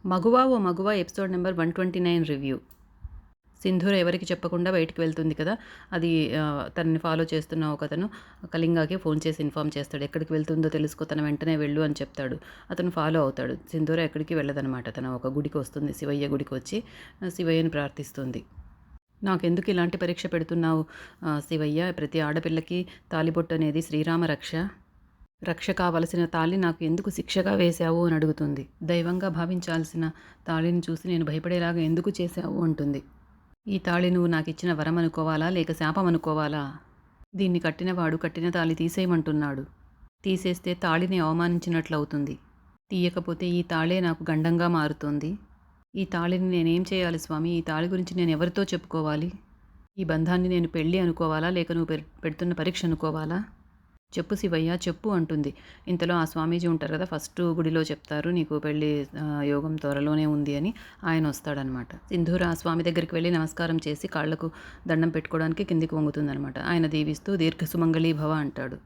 మగువా ఓ మగువా episode number 129 review. సింధూర ఎవరికి చెప్పకుండా బయటికి వెళ్తుంది కదా! అది తనని ఫాలో చేస్తున్న ఒకతను కళింగకి ఫోన్ చేసి ఇన్ఫార్మ్ చేస్తాడు. ఎక్కడికి వెళ్తుందో తెలుసుకో, తను వెంటనే వెళ్ళు అని చెప్తాడు. అతను ఫాలో అవుతాడు. సింధూర ఎక్కడికి వెళ్ళదనమాట. తను ఒక గుడికి వస్తుంది. శివయ్య గుడికి వచ్చి శివయ్యని ప్రార్థిస్తుంది. నాకెందుకు ఇలాంటి పరీక్ష పెడుతున్నావు శివయ్య? ప్రతి ఆడపిల్లకి తాళిబొట్టు అనేది శ్రీరామ రక్ష. రక్ష కావలసిన తాళి నాకు ఎందుకు శిక్షగా వేశావు అని అడుగుతుంది. దైవంగా భావించాల్సిన తాళిని చూసి నేను భయపడేలాగా ఎందుకు చేశావు అంటుంది. ఈ తాళి నువ్వు నాకిచ్చిన వరం అనుకోవాలా, లేక శాపం అనుకోవాలా? దీన్ని కట్టినవాడు కట్టిన తాళి తీసేయమంటున్నాడు. తీసేస్తే తాళిని అవమానించినట్లవుతుంది. తీయకపోతే ఈ తాళే నాకు గండంగా మారుతోంది. ఈ తాళిని నేనేం చేయాలి స్వామి? ఈ తాళి గురించి నేను ఎవరితో చెప్పుకోవాలి? ఈ బంధాన్ని నేను పెళ్ళి అనుకోవాలా, లేక నువ్వు పెడుతున్న పరీక్ష అనుకోవాలా? చెప్పు శివయ్య చెప్పు అంటుంది. ఇంతలో ఆ స్వామీజీ ఉంటారు కదా, ఫస్ట్ గుడిలో చెప్తారు నీకు పెళ్ళి యోగం త్వరలోనే ఉంది అని. ఆయన వస్తాడనమాట. సింధూర ఆ స్వామి దగ్గరికి వెళ్ళి నమస్కారం చేసి కాళ్లకు దండం పెట్టుకోవడానికి కిందికి వంగుతుందనమాట. ఆయన దీవిస్తూ దీర్ఘ సుమంగళీ భవ అంటాడు.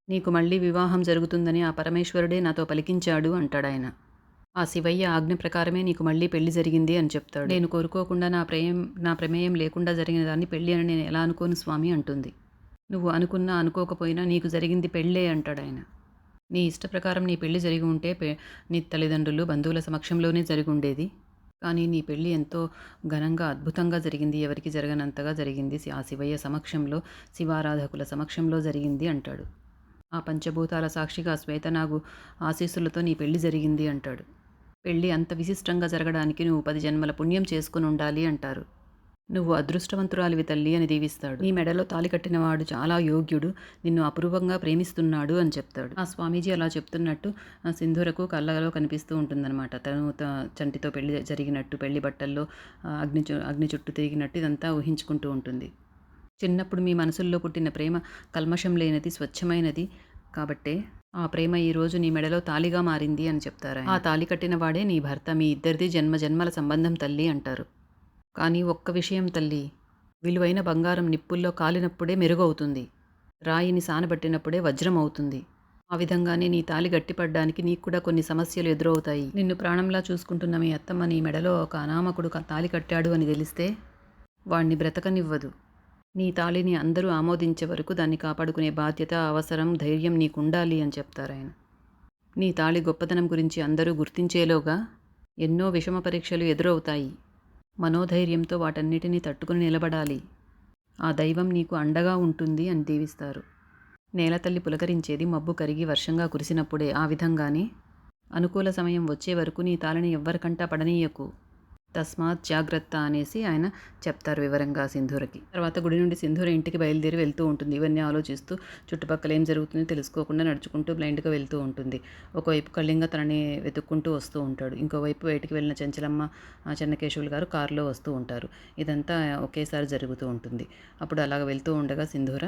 నీకు మళ్ళీ వివాహం జరుగుతుందని ఆ పరమేశ్వరుడే నాతో పలికించాడు అంటాడాయన. ఆ శివయ్య ఆజ్ఞ ప్రకారమే నీకు మళ్ళీ పెళ్లి జరిగింది అని చెప్తాడు. నేను కోరుకోకుండా నా ప్రమేయం లేకుండా జరిగిన దాన్ని పెళ్ళి అని నేను ఎలా అనుకోను స్వామి అంటుంది. నువ్వు అనుకున్నా అనుకోకపోయినా నీకు జరిగింది పెళ్ళే అంటాడాయన. నీ ఇష్ట ప్రకారం నీ పెళ్లి జరిగి ఉంటే నీ తల్లిదండ్రులు బంధువుల సమక్షంలోనే జరిగి ఉండేది. కానీ నీ పెళ్ళి ఎంతో ఘనంగా అద్భుతంగా జరిగింది. ఎవరికి జరగనంతగా జరిగింది. ఆ శివయ్య సమక్షంలో, శివారాధకుల సమక్షంలో జరిగింది అంటాడు. ఆ పంచభూతాల సాక్షిగా శ్వేతనాగు ఆశీస్సులతో నీ పెళ్లి జరిగింది అంటాడు. పెళ్ళి అంత విశిష్టంగా జరగడానికి నువ్వు 10 జన్మల పుణ్యం చేసుకుని ఉండాలి అంటారు. నువ్వు అదృష్టవంతురాలివి తల్లి అని దీవిస్తాడు. నీ మెడలో తాళి కట్టినవాడు చాలా యోగ్యుడు, నిన్ను అపురూపంగా ప్రేమిస్తున్నాడు అని చెప్తాడు. ఆ స్వామీజీ అలా చెప్తున్నట్టు సింధూరకు కళ్ళలో కనిపిస్తూ ఉంటుందన్నమాట. తను చంటితో పెళ్లి జరిగినట్టు, పెళ్లి బట్టల్లో అగ్ని చుట్టూ తిరిగినట్టు ఇదంతా ఊహించుకుంటూ ఉంటుంది. చిన్నప్పుడు మీ మనసుల్లో పుట్టిన ప్రేమ కల్మషం లేనిది, స్వచ్ఛమైనది కాబట్టే ఆ ప్రేమ ఈరోజు నీ మెడలో తాళిగా మారింది అని చెప్తారు. ఆ తాళి కట్టిన వాడే నీ భర్త. మీ ఇద్దరిది జన్మ జన్మల సంబంధం తల్లి అంటారు. కానీ ఒక్క విషయం తల్లి, విలువైన బంగారం నిప్పుల్లో కాలినప్పుడే మెరుగవుతుంది. రాయిని సానబట్టినప్పుడే వజ్రం అవుతుంది. ఆ విధంగానే నీ తాళి గట్టిపడ్డానికి నీకు కూడా కొన్ని సమస్యలు ఎదురవుతాయి. నిన్ను ప్రాణంలా చూసుకుంటున్న మీ అత్తమ్మ నీ మెడలో ఒక అనామకుడు తాళి కట్టాడు అని తెలిస్తే వాణ్ణి బ్రతకనివ్వదు. నీ తాళిని అందరూ ఆమోదించే వరకు దాన్ని కాపాడుకునే బాధ్యత, అవసరం, ధైర్యం నీకుండాలి అని చెప్తారాయన. నీ తాళి గొప్పతనం గురించి అందరూ గుర్తించేలోగా ఎన్నో విషమ పరీక్షలు ఎదురవుతాయి. మనోధైర్యంతో వాటన్నిటినీ తట్టుకుని నిలబడాలి. ఆ దైవం నీకు అండగా ఉంటుంది అని దీవిస్తారు. నేలతల్లి పులకరించేది మబ్బు కరిగి వర్షంగా కురిసినప్పుడే. ఆ విధంగానే అనుకూల సమయం వచ్చే వరకు నీ తాళిని ఎవ్వరికంటా పడనీయకు. తస్మాత్ జాగ్రత్త అనేసి ఆయన చెప్తారు వివరంగా సింధూరకి. తర్వాత గుడి నుండి సింధూర ఇంటికి బయలుదేరి వెళ్తూ ఉంటుంది. ఇవన్నీ ఆలోచిస్తూ చుట్టుపక్కల ఏం జరుగుతుందో తెలుసుకోకుండా నడుచుకుంటూ బ్లైండ్గా వెళ్తూ ఉంటుంది. ఒకవైపు కళింగ తనని వెతుక్కుంటూ వస్తూ ఉంటాడు. ఇంకోవైపు బయటికి వెళ్ళిన చెంచలమ్మ, చెన్నకేశవులు గారు కారులో వస్తూ ఉంటారు. ఇదంతా ఒకేసారి జరుగుతూ ఉంటుంది. అప్పుడు అలాగ వెళ్తూ ఉండగా సింధూర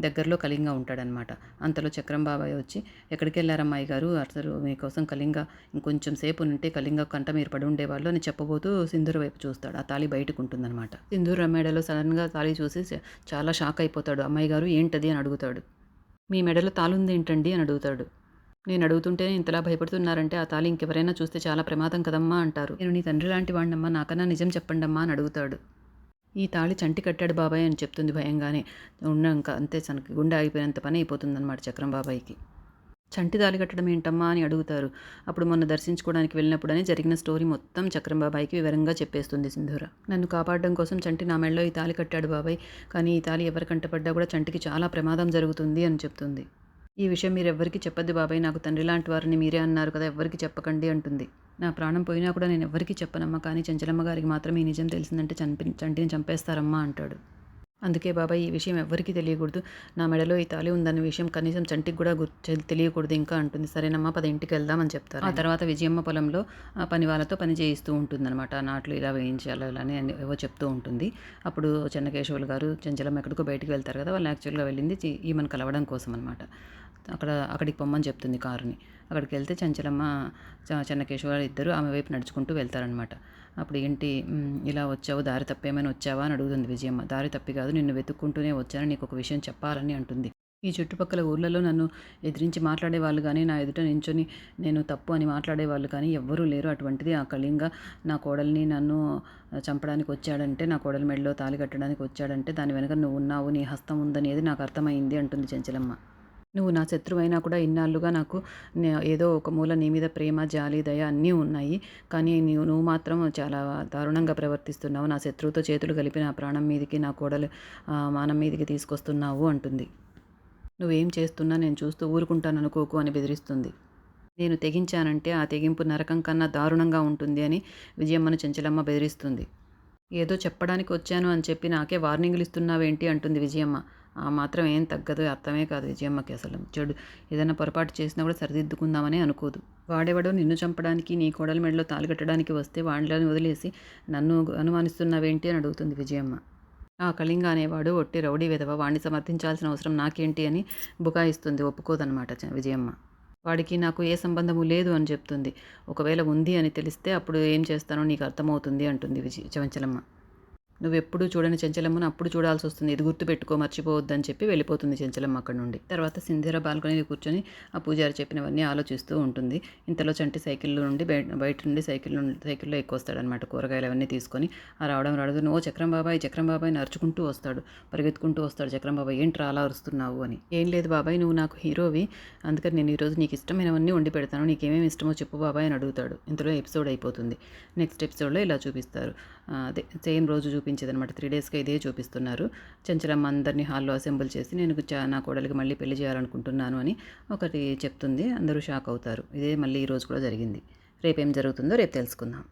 దగ్గరలో కళింగ ఉంటాడనమాట. అంతలో చక్రం బాబాయ్ వచ్చి, ఎక్కడికి వెళ్ళారమ్మాయి గారు? అసలు మీకోసం కళింగ ఇంకొంచెం సేపు ఉంటే కళింగ కంట మీరు పడి ఉండేవాళ్ళు అని చెప్పబోతూ సింధూర వైపు చూస్తాడు. ఆ తాళి బయటకు ఉంటుందన్నమాట. సింధూర మెడలో సడన్గా తాళి చూసి చాలా షాక్ అయిపోతాడు. అమ్మాయి గారు ఏంటది అని అడుగుతాడు. మీ మెడలో తాళుంది ఏంటండి అని అడుగుతాడు. నేను అడుగుతుంటేనే ఇంతలా భయపడుతున్నారంటే ఆ తాళి ఇంకెవరైనా చూస్తే చాలా ప్రమాదం కదమ్మా అంటారు. నేను నీ తండ్రి లాంటి వాడినమ్మా, నాకన్నా నిజం చెప్పండమ్మా అని అడుగుతాడు. ఈ తాళి చంటి కట్టాడు బాబాయ్ అని చెప్తుంది భయంగానే. ఉన్నాక అంతే తనకి గుండె ఆగిపోయినంత పని అయిపోతుందన్నమాట చక్రం బాబాయ్కి. చంటి తాళి కట్టడం ఏంటమ్మా అని అడుగుతారు. అప్పుడు మొన్న దర్శించుకోవడానికి వెళ్ళినప్పుడని జరిగిన స్టోరీ మొత్తం చక్రం బాబాయ్కి వివరంగా చెప్పేస్తుంది సింధూర. నన్ను కాపాడడం కోసం చంటి నా మెడలో ఈ తాళి కట్టాడు బాబాయ్, కానీ ఈ తాళి ఎవరి కంటపడ్డా కూడా చంటికి చాలా ప్రమాదం జరుగుతుంది అని చెప్తుంది. ఈ విషయం మీరు ఎవ్వరికీ చెప్పొద్దు బాబాయ్, నాకు తండ్రి లాంటి వారిని మీరే అన్నారు కదా, ఎవ్వరికి చెప్పకండి అంటుంది. నా ప్రాణం పోయినా కూడా నేను ఎవ్వరికీ చెప్పనమ్మా, కానీ చెంచలమ్మ గారికి మాత్రం ఈ నిజం తెలిసిందంటే చంటిని చంపేస్తారమ్మా అంటాడు. అందుకే బాబాయ్ ఈ విషయం ఎవ్వరికీ తెలియకూడదు, నా మెడలో ఈ తాళి ఉందన్న విషయం కనీసం చంటికి కూడా తెలియకూడదు ఇంకా అంటుంది. సరేనమ్మా పద ఇంటికి వెళ్దామని చెప్తారు. ఆ తర్వాత విజయమ్మ పొలంలో పని వాళ్ళతో పని చేయిస్తూ ఉంటుందన్నమాట. నాట్లు ఇలా వేయించాలని ఏవో చెప్తూ ఉంటుంది. అప్పుడు చెన్నకేశవులు గారు చెంచలమ్మ ఎక్కడికో బయటికి వెళ్తారు కదా, వాళ్ళు యాక్చువల్గా వెళ్ళింది ఈమెను కలవడం కోసం అనమాట. అక్కడికి పొమ్మని చెప్తుంది కారుని. అక్కడికి వెళ్తే చెంచలమ్మ చెన్నకేశవ ఇద్దరు ఆమె వైపు నడుచుకుంటూ వెళ్తారనమాట. అప్పుడు ఏంటి ఇలా వచ్చావు, దారి తప్పేమైనా వచ్చావా అని అడుగుతుంది విజయమ్మ. దారి తప్పి కాదు, నిన్ను వెతుక్కుంటూనే వచ్చాను, నీకు ఒక విషయం చెప్పాలని అంటుంది. ఈ చుట్టుపక్కల ఊర్లలో నన్ను ఎదిరించి మాట్లాడేవాళ్ళు గానీ, నా ఎదుట నించొని నేను తప్పు అని మాట్లాడేవాళ్ళు కానీ ఎవ్వరూ లేరు. అటువంటిది ఆ కళింగ నా కోడలిని నన్ను చంపడానికి వచ్చాడంటే, నా కోడలి మెడలో తాళి కట్టడానికి వచ్చాడంటే దాని వెనక నువ్వున్నావు, నీ హస్తం ఉందనేది నాకు అర్థమైంది అంటుంది చెంచలమ్మ. నువ్వు నా శత్రువైనా కూడా ఇన్నాళ్లుగా నాకు ఏదో ఒక మూల నీ మీద ప్రేమ, జాలి, దయ అన్నీ ఉన్నాయి. కానీ నువ్వు మాత్రం చాలా దారుణంగా ప్రవర్తిస్తున్నావు. నా శత్రువుతో చేతులు కలిపి నా ప్రాణం మీదికి, నా కోడలు మానం మీదికి తీసుకొస్తున్నావు అంటుంది. నువ్వేం చేస్తున్నా నేను చూస్తూ ఊరుకుంటాననుకోకు అని బెదిరిస్తుంది. నేను తెగించానంటే ఆ తెగింపు నరకం కన్నా దారుణంగా ఉంటుంది అని విజయమ్మను చెంచలమ్మ బెదిరిస్తుంది. ఏదో చెప్పడానికి వచ్చాను అని చెప్పి నాకే వార్నింగ్లు ఇస్తున్నావేంటి అంటుంది విజయమ్మ. ఆ మాత్రం ఏం తగ్గదు, అర్థమే కాదు విజయమ్మకి అసలు. చెడు ఏదైనా పొరపాటు చేసినా కూడా సరిదిద్దుకుందామని అనుకోదు. వాడెవడో నిన్ను చంపడానికి, నీ కోడలి మెడలో తాళి కట్టడానికి వస్తే వాళ్ళని వదిలేసి నన్ను అనుమానిస్తున్నావేంటి అని అడుగుతుంది విజయమ్మ. ఆ కళింగ అనేవాడు ఒట్టి రౌడీ వెధవ, వాడిని సమర్థించాల్సిన అవసరం నాకేంటి అని బుకాయిస్తుంది. ఒప్పుకోదనమాట విజయమ్మ. వాడికి నాకు ఏ సంబంధము లేదు అని చెప్తుంది. ఒకవేళ ఉంది అని తెలిస్తే అప్పుడు ఏం చేస్తానో నీకు అర్థమవుతుంది అంటుంది చెంచలమ్మ. నువ్వెప్పుడు చూడని చెంచలమ్మను అప్పుడు చూడాల్సి వస్తుంది, ఇది గుర్తుపెట్టుకో, మర్చిపోవద్దని చెప్పి వెళ్ళిపోతుంది చెంచలమ్మ అక్కడి నుండి. తర్వాత సింధూర బాల్కనీలో కూర్చొని ఆ పూజారి చెప్పినవన్నీ ఆలోచిస్తూ ఉంటుంది. ఇంతలో చంటి సైకిల్లో నుండి బయట నుండి సైకిల్లో ఎక్కువస్తాడనమాట కూరగాయలు అవన్నీ తీసుకొని. ఆ రావడం ఓ చక్రం బాబాయ్ నరుచుకుంటూ వస్తాడు, పరిగెత్తుకుంటూ వస్తాడు. చక్రం బాబాయ్ ఏంట్రా అలా అరుస్తున్నావు అని. ఏం లేదు బాబాయ్, నువ్వు నాకు హీరోవి, అందుకని నేను ఈరోజు నీకు ఇష్టమైనవన్నీ వండి పెడతాను, నీకేమేమి ఇష్టమో చెప్పు బాబాయ్ అని అడుగుతాడు. ఇంతలో ఎపిసోడ్ అయిపోతుంది. నెక్స్ట్ ఎపిసోడ్లో ఇలా చూపిస్తారు. అదే సేమ్ రోజు చూపించేదనమాట. 3 డేస్గా ఇదే చూపిస్తున్నారు. చెంచలమ్మ అందరినీ హాల్లో అసెంబుల్ చేసి నేను నా కోడలికి మళ్ళీ పెళ్లి చేయాలనుకుంటున్నాను అని ఒకటి చెప్తుంది. అందరూ షాక్ అవుతారు. ఇదే మళ్ళీ ఈరోజు కూడా జరిగింది. రేపేం జరుగుతుందో రేపు తెలుసుకుందాం.